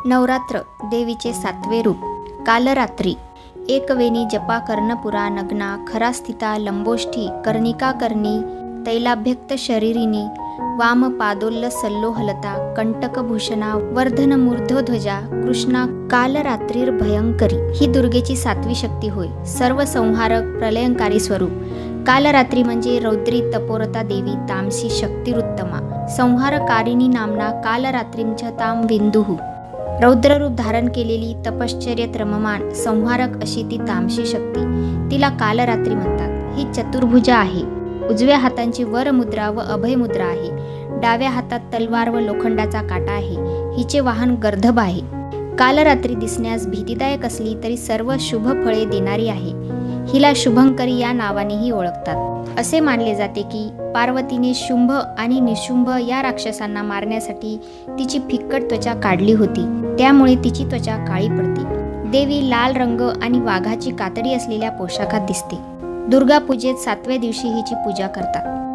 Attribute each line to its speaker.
Speaker 1: नवरात्र देवीचे 7वे रूप कालरात्री एकवेणी जपा कर्णपुरा नग्ना खरा स्थिता लंबोष्ठी कर्णिका कर्णी तैलाभ्यक्त शरीरिनी वाम पादोल्ल सल्लोहलता कंटकभूषणा वर्धन मूर्धध्वजा कृष्णा कालरात्रीर भयंकरी ही दुर्गेची 7वी शक्ती होय। सर्व संहारक प्रलयंकारी स्वरूप कालरात्री म्हणजे रौद्री तपोरता देवी तामसी शक्तिरुत्तमा संहारकारिणी नामना कालरात्रींच ताम बिंदुः रौद्ररूप धारण केलेली तपश्चर्य त्रममान संहारक अशी ती तामसी शक्ती तिला कालरात्री म्हणतात। ही चतुर्भुजा आहे। उजव्या हातांची वरमुद्रा व अभयमुद्रा आहे। डाव्या हातात तलवार व लोखंडाचा काटा आहे। हिचे वाहन गर्दभ आहे। कालरात्री दिसण्यास भीतीदायक असली तरी सर्व शुभ फळे देणारी आहे। हिला शुभंकरी या नावानेही ओळखतात। असे मानले जाते की पार्वतीने शुंभ आणि निशुंभ या राक्षसांना मारण्यासाठी तिची फिक्कट त्वचा काढली होती, त्यामुळे तिची त्वचा काळी पडते। देवी लाल रंग आणि वाघाची कातडी असलेल्या पोशाखात दिसते। दुर्गा पूजेत 7व्या दिवशी हिची पूजा करतात।